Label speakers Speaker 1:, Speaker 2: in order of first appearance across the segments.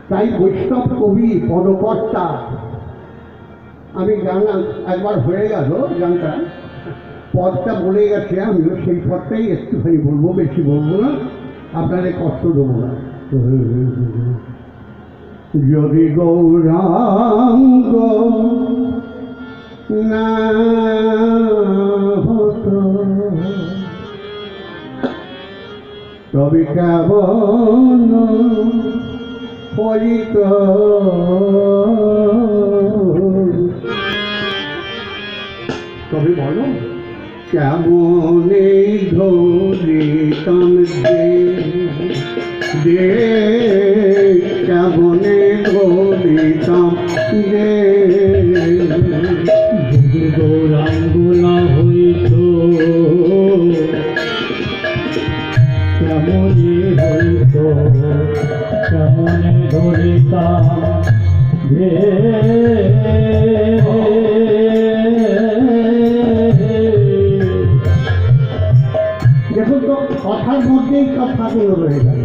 Speaker 1: তাই বৈষ্ণব কবি পদকর্তা আমি জানলাম একবার হয়ে গেল গানটা, পদটা বলে গেছে, আমিও সেই পদটাই একটুখানি বলবো, বেশি বলবো না, আপনাদের কষ্ট দেবো না। যদি গৌরাঙ্গ না হতো তবে কেমন হইত, তবে বলো কেমনে ধরিতাম দে কেমনে ধরিতাম দে,
Speaker 2: যদি গৌরাঙ্গ না হইত কেমনে হইত, কেমনে ধরিতাম দে।
Speaker 1: দেখুন তো কথার মধ্যেই কথাগুলো রয়ে গেল।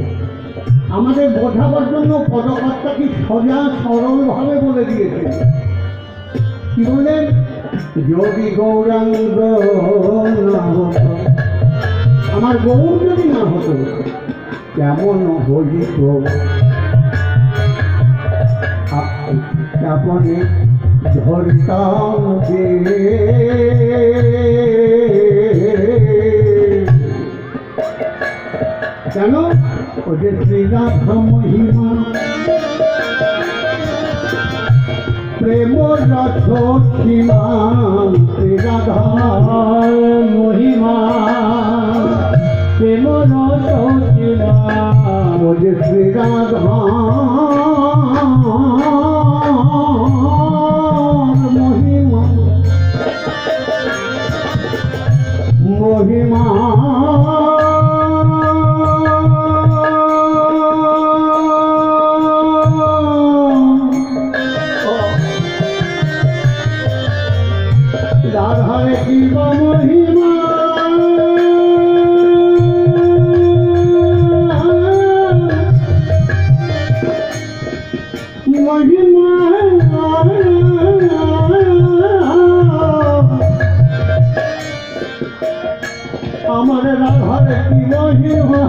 Speaker 1: আমাদের বোঝাবার জন্য পদকর্তা কি সোজা সরলভাবে বলে দিয়েছে। কি বললেন? যদি গৌরাঙ্গ না হতো, আমার গৌর যদি না হতো কেমন হইত, কেমনে ধরতাম যে, কেন? ও যে শ্রীরাধা মহিমা প্রেম রথ সীমা, শ্রীরাধার
Speaker 2: মহিমা প্রেম রস সীমা,
Speaker 1: ও যে শ্রীরাধা মহিমা মহিমা রাধার কি মহিমা, মহিমা আমার রাধার কি মহিমা,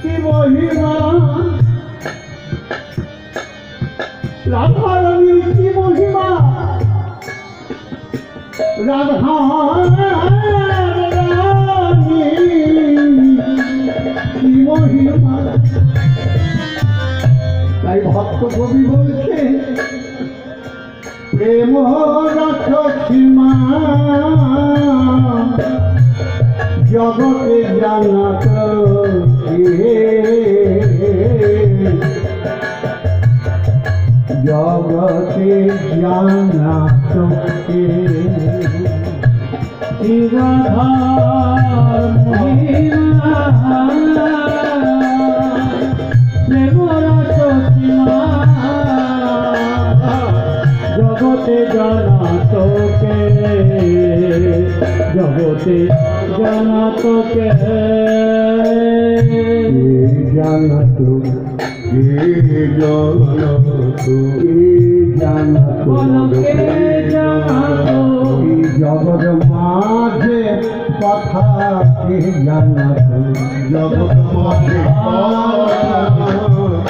Speaker 1: কি মহিমা রাধার কি মহিমা, রাধা কি মহিমা। তাই ভক্ত কবি বলছে প্রেম রস সীমা জগতে জানাত জগতে জানাত
Speaker 2: রাধার মহিমা প্রেম রস সীমা জগতে জানা তোকে, জগতে জানা তোকে,
Speaker 1: জানাত জগৎ মাঝে কথা কে জানাত, জগৎ মাঝে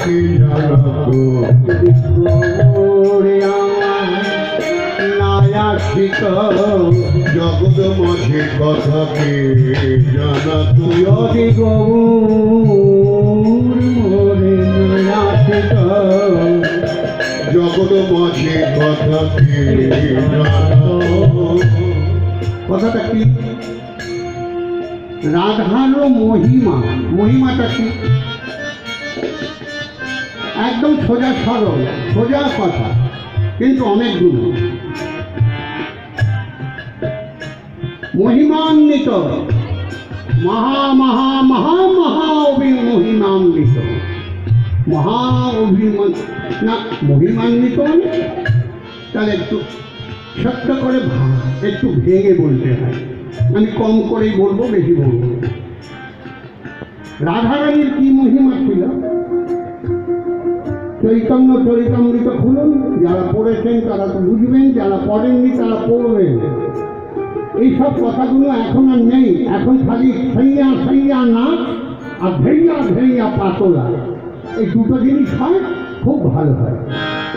Speaker 1: কে জানাত, নায়াসিক জগৎ মাঝে কথা কে জানাত, যদি গৌর মোরে নায়াসিক জগৎ মাঝে কথা কে জানাত। কথাটা কি? রাধার মহিমা, মহিমাটা কি? একদম সোজা সরল, সোজা কথা, কিন্তু অনেক গুণ। মহিমান্বিত, মহা মহা মহা মহা মহিমান্বিত, মহা অভিমান না মহিমান্বিত মানে তাহলে একটু ছোট্ট করে একটু ভেঙে বলতে হয়। আমি কম করেই বলবো, বেশি বলবো। রাধারানীর কি মহিমা ছিল? চৈতন্য চরিতামৃত খুলুন, যারা পড়েছেন তারা তো বুঝবেন, যারা পড়েননি তারা পড়বেন। এইসব কথাগুলো এখন আর নেই, এখন খালি সাইয়া সাইয়া নাচ আর ধেইয়া ধেইয়া পাতলা, এই দুটো জিনিস হয়, খুব ভালো হয়,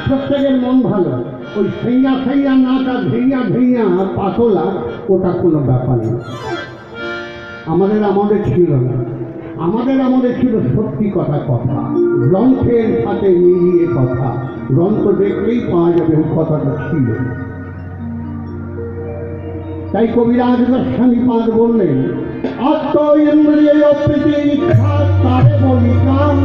Speaker 1: প্রত্যেকের মন ভালো। ওই সাইয়া সাইয়া নাচ আর ধেইয়া ধেইয়া পাতলা, ওটা কোনো ব্যাপার না। আমাদের ছিল না, আমাদের ছিল সত্যি কথা, গ্রন্থের সাথে মিলিয়ে কথা, গ্রন্থ দেখলেই পাওয়া যাবে ওই কথাটা ছিল। তাই কবিরাজ গোস্বামীপাদ বললেন, আত্ম ইন্দ্রিয় প্রীতি ইচ্ছা তারে বলি কাম